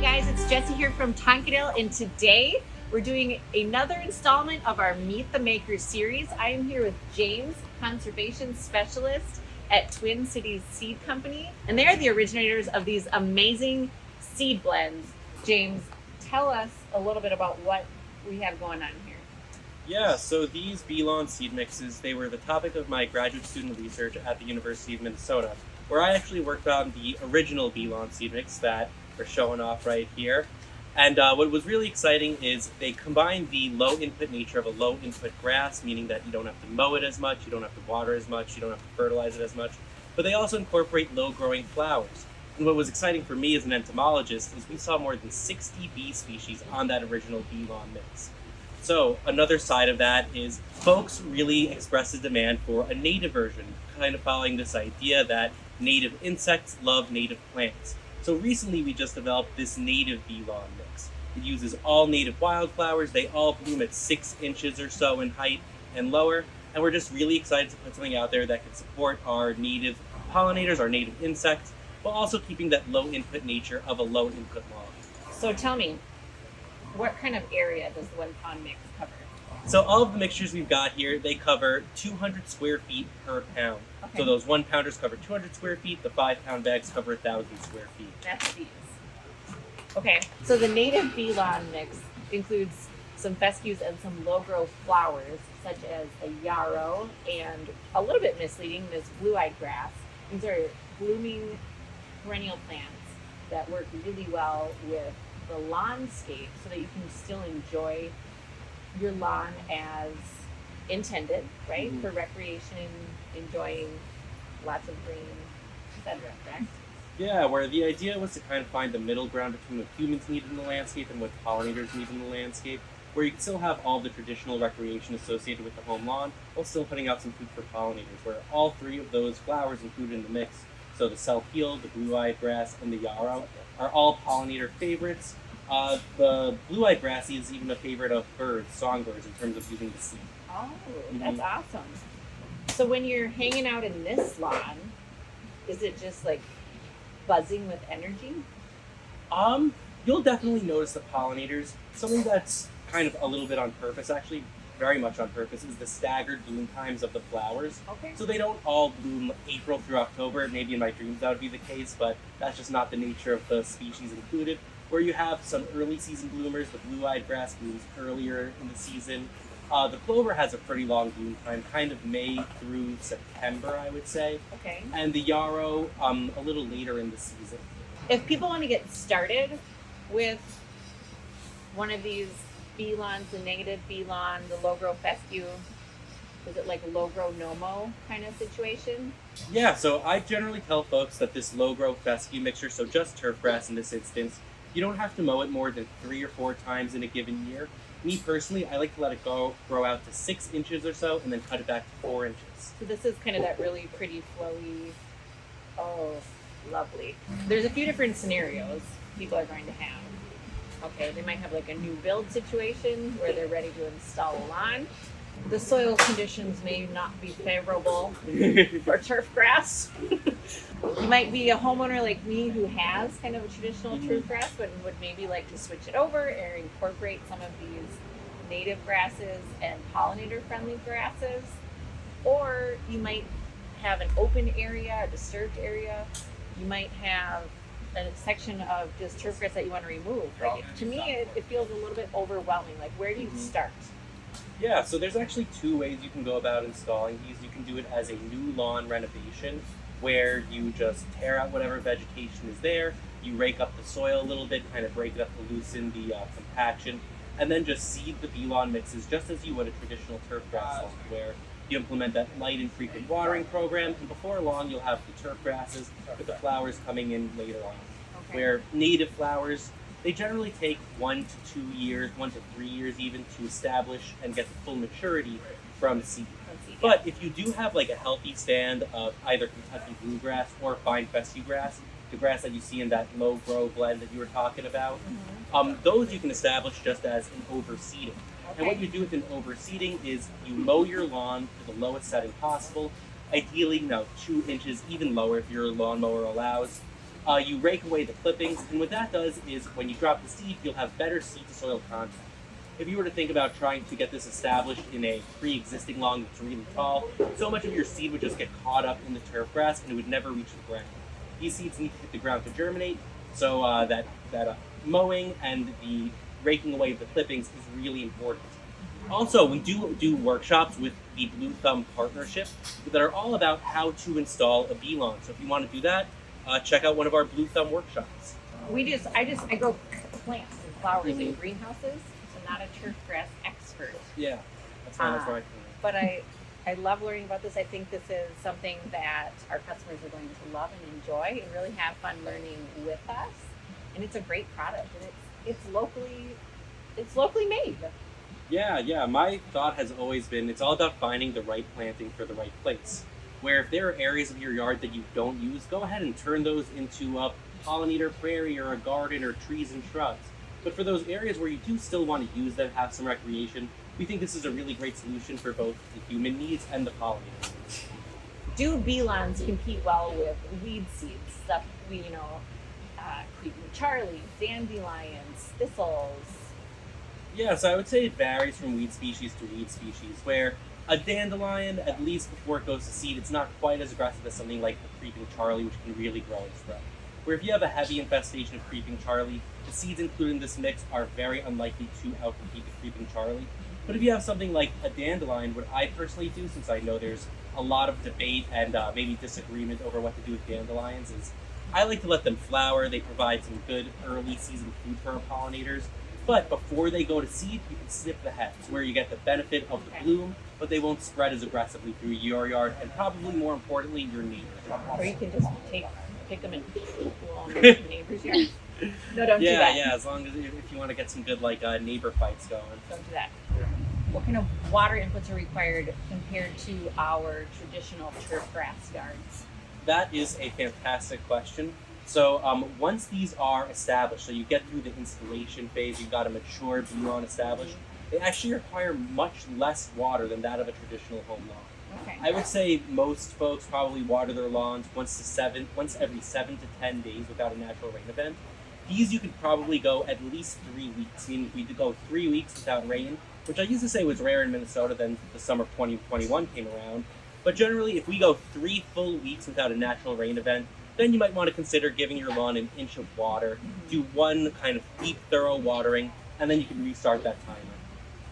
guys, it's Jessie here from Tonkadale, and today we're doing another installment of our Meet the Makers series. I am here with James, Conservation Specialist at Twin Cities Seed Company, and they are the originators of these amazing seed blends. James, tell us a little bit about what we have going on here. Yeah, so these B-Lawn seed mixes, they were the topic of my graduate student research at the University of Minnesota, where I actually worked on the original B-Lawn seed mix that we're showing off right here. And what was really exciting is they combined the low input nature of a low input grass, meaning that you don't have to mow it as much, you don't have to water as much, you don't have to fertilize it as much, but they also incorporate low growing flowers. And what was exciting for me as an entomologist is we saw more than 60 bee species on that original B-Lawn mix. So another side of that is folks really expressed a demand for a native version, kind of following this idea that native insects love native plants. So recently we just developed this native B-Lawn mix. It uses all native wildflowers. They all bloom at 6 inches or so in height and lower. And we're just really excited to put something out there that can support our native pollinators, our native insects, while also keeping that low input nature of a low input lawn. So tell me, what kind of area does the 1 pound mix cover? So all of the mixtures we've got here, they cover 200 square feet per pound. Okay. So those 1 pounders cover 200 square feet, the 5 pound bags cover 1,000 square feet. That's bees. Okay, so the native B-Lawn mix includes some fescues and some low growth flowers, such as a yarrow and a little bit misleading, this blue-eyed grass. These are blooming perennial plants that work really well with the lawnscape so that you can still enjoy your lawn as intended, right? Mm-hmm. For recreation, enjoying lots of green, etc., correct? Yeah, where the idea was to kind of find the middle ground between what humans need in the landscape and what pollinators need in the landscape, where you can still have all the traditional recreation associated with the home lawn, while still putting out some food for pollinators, where all 3 of those flowers included in the mix, so the self-heal, the blue-eyed grass, and the yarrow, are all pollinator favorites. The blue-eyed grass is even a favorite of birds, songbirds, in terms of using the seed. Oh, that's awesome. So when you're hanging out in this lawn, is it just like buzzing with energy? You'll definitely notice the pollinators. Something that's kind of a little bit on purpose, actually very much on purpose, is the staggered bloom times of the flowers. Okay. So they don't all bloom April through October. Maybe in my dreams that would be the case, but that's just not the nature of the species included. Where you have some early season bloomers, the blue-eyed grass blooms earlier in the season. The clover has a pretty long bloom time, kind of May through September, I would say. Okay. And the yarrow, a little later in the season. If people want to get started with one of these B-Lawns, the negative B-Lawn, the low-grow fescue, is it like a low-grow no-mow kind of situation? Yeah, so I generally tell folks that this low-grow fescue mixture, so just turf grass in this instance, you don't have to mow it more than 3 or 4 times in a given year. Me personally, I like to let it grow out to 6 inches or so and then cut it back to 4 inches. So this is kind of that really pretty flowy, oh, lovely. There's a few different scenarios people are going to have. Okay, they might have like a new build situation where they're ready to install a lawn. The soil conditions may not be favorable for turf grass. You might be a homeowner like me who has kind of a traditional turf grass, but would maybe like to switch it over and incorporate some of these native grasses and pollinator-friendly grasses. Or you might have an open area, a disturbed area. You might have a section of just turf grass that you want to remove. Like, to me, it feels a little bit overwhelming. Like, where do you start? Yeah, so there's actually 2 ways you can go about installing these. You can do it as a new lawn renovation, where you just tear out whatever vegetation is there, you rake up the soil a little bit, kind of break it up to loosen the compaction, and then just seed the B-Lawn mixes just as you would a traditional turf grass lawn, where you implement that light and frequent watering program, and before long you'll have the turf grasses with the flowers coming in later on. Okay. Where native flowers, they generally take 1 to 2 years, 1 to 3 years even, to establish and get the full maturity from seed. But if you do have like a healthy stand of either Kentucky bluegrass or fine fescue grass, the grass that you see in that low grow blend that you were talking about, those you can establish just as an overseeding. Okay. And what you do with an overseeding is you mow your lawn to the lowest setting possible, ideally 2 inches, even lower if your lawnmower allows. You rake away the clippings, and what that does is when you drop the seed, you'll have better seed-to-soil contact. If you were to think about trying to get this established in a pre-existing lawn that's really tall, so much of your seed would just get caught up in the turf grass and it would never reach the ground. These seeds need to hit the ground to germinate, so that mowing and the raking away of the clippings is really important. Also, we do workshops with the Blue Thumb Partnership that are all about how to install a bee lawn. So if you want to do that, check out one of our Blue Thumb workshops. I grow plants and flowers in greenhouses, so not a turf grass expert. Yeah, that's right. But I love learning about this. I think this is something that our customers are going to love and enjoy and really have fun learning with us. And it's a great product, and it's locally made. Yeah. My thought has always been it's all about finding the right planting for the right place. Where if there are areas of your yard that you don't use, go ahead and turn those into a pollinator prairie or a garden or trees and shrubs. But for those areas where you do still want to use them, have some recreation, we think this is a really great solution for both the human needs and the pollinators. Do bee lawns compete well with weed seeds? Stuff creeping Charlie, dandelions, thistles. Yeah, so I would say it varies from weed species to weed species, where a dandelion, at least before it goes to seed, it's not quite as aggressive as something like the creeping Charlie, which can really grow and spread. Where if you have a heavy infestation of creeping Charlie, the seeds included in this mix are very unlikely to outcompete the creeping Charlie. But if you have something like a dandelion, what I personally do, since I know there's a lot of debate and maybe disagreement over what to do with dandelions, is I like to let them flower. They provide some good early season food for our pollinators. But before they go to seed, you can snip the heads, where you get the benefit of the bloom, but they won't spread as aggressively through your yard, and probably more importantly, your neighbor's yard. Or you can just pick them and on your neighbor's yard. No, don't do that. Yeah, as long as if you want to get some good neighbor fights going. Don't do that. What kind of water inputs are required compared to our traditional turf grass yards? That is a fantastic question. So once these are established, so you get through the installation phase, you've got a mature bee lawn established, they actually require much less water than that of a traditional home lawn. Okay. I would say most folks probably water their lawns once every 7 to 10 days without a natural rain event. These you could probably go at least 3 weeks, meaning if we could go 3 weeks without rain, which I used to say was rare in Minnesota, then the summer of 2021 came around. But generally, if we go 3 full weeks without a natural rain event, then you might want to consider giving your lawn an inch of water, do one kind of deep, thorough watering, and then you can restart that timer.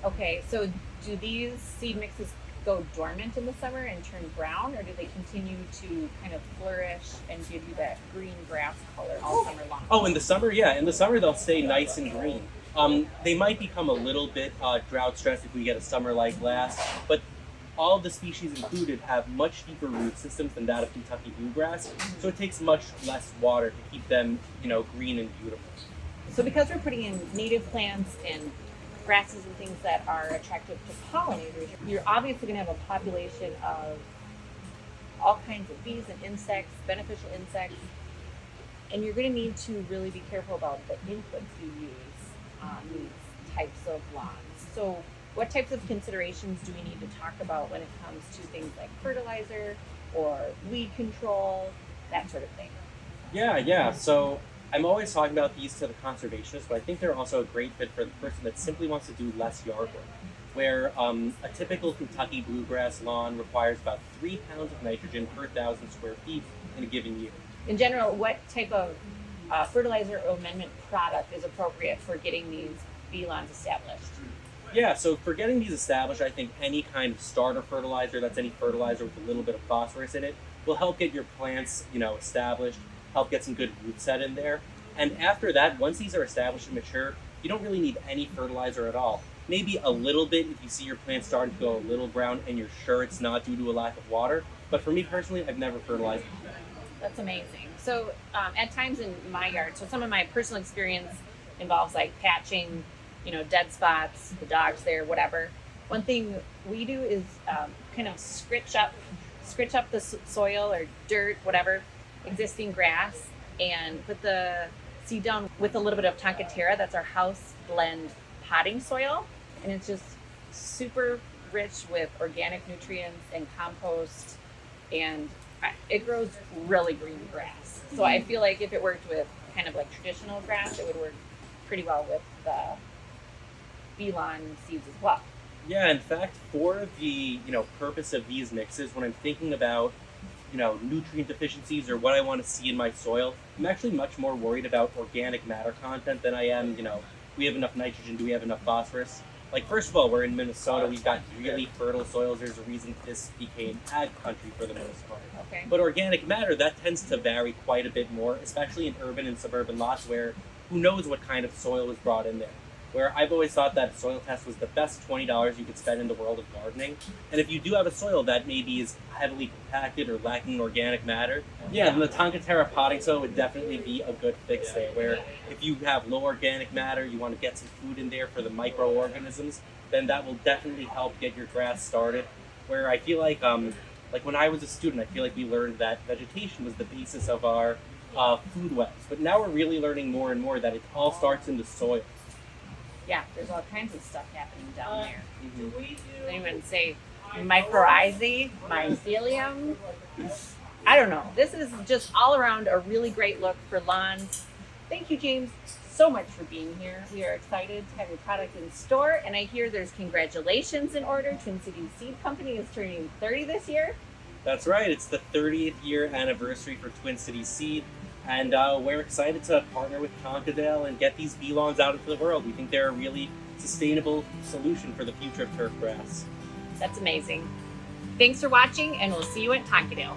Okay, so do these seed mixes go dormant in the summer and turn brown, or do they continue to kind of flourish and give you that green grass color all summer long? Oh, in the summer, yeah. In the summer, they'll stay nice and green. They might become a little bit drought stressed if we get a summer like last, but all of the species included have much deeper root systems than that of Kentucky bluegrass, so it takes much less water to keep them, green and beautiful. So because we're putting in native plants and grasses and things that are attractive to pollinators, you're obviously going to have a population of all kinds of bees and insects, beneficial insects, and you're going to need to really be careful about the inputs you use on these types of lawns. So what types of considerations do we need to talk about when it comes to things like fertilizer or weed control, that sort of thing? Yeah. So I'm always talking about these to the conservationists, but I think they're also a great fit for the person that simply wants to do less yard work. Where a typical Kentucky bluegrass lawn requires about 3 pounds of nitrogen per 1,000 square feet in a given year. In general, what type of fertilizer or amendment product is appropriate for getting these bee lawns established? Yeah, so for getting these established, I think any kind of starter fertilizer, that's any fertilizer with a little bit of phosphorus in it, will help get your plants, established, help get some good root set in there. And after that, once these are established and mature, you don't really need any fertilizer at all. Maybe a little bit if you see your plants starting to go a little brown and you're sure it's not due to a lack of water. But for me personally, I've never fertilized them. That's amazing. So at times in my yard, so some of my personal experience involves like patching, dead spots, the dogs there, whatever. One thing we do is kind of scritch up the soil or dirt, whatever, existing grass, and put the seed down with a little bit of tonka terra. That's our house blend potting soil, and it's just super rich with organic nutrients and compost, and It grows really green grass. So I feel like if it worked with kind of like traditional grass, it would work pretty well with the Belon seeds as well. Yeah, in fact, for the purpose of these mixes, when I'm thinking about nutrient deficiencies or what I want to see in my soil, I'm actually much more worried about organic matter content than I am, we have enough nitrogen, do we have enough phosphorus? Like, first of all, we're in Minnesota, we've got really fertile soils. There's a reason this became ag country for the most part. Okay. But organic matter, that tends to vary quite a bit more, especially in urban and suburban lots where who knows what kind of soil was brought in there. Where I've always thought that a soil test was the best $20 you could spend in the world of gardening. And if you do have a soil that maybe is heavily compacted or lacking in organic matter, then the Tonka Terra potting soil would definitely be a good fix there. Where if you have low organic matter, you want to get some food in there for the microorganisms, then that will definitely help get your grass started. Where I feel like when I was a student, I feel like we learned that vegetation was the basis of our food webs. But now we're really learning more and more that it all starts in the soil. Yeah, there's all kinds of stuff happening down there. Mm-hmm. They even say mycorrhizae, mycelium. I don't know. This is just all around a really great look for lawns. Thank you, James, so much for being here. We are excited to have your product in store, and I hear there's congratulations in order. Twin Cities Seed Company is turning 30 this year. That's right. It's the 30th year anniversary for Twin Cities Seed. And we're excited to partner with Tonkadale and get these B-lawns out into the world. We think they're a really sustainable solution for the future of turf grass. That's amazing. Thanks for watching, and we'll see you at Tonkadale.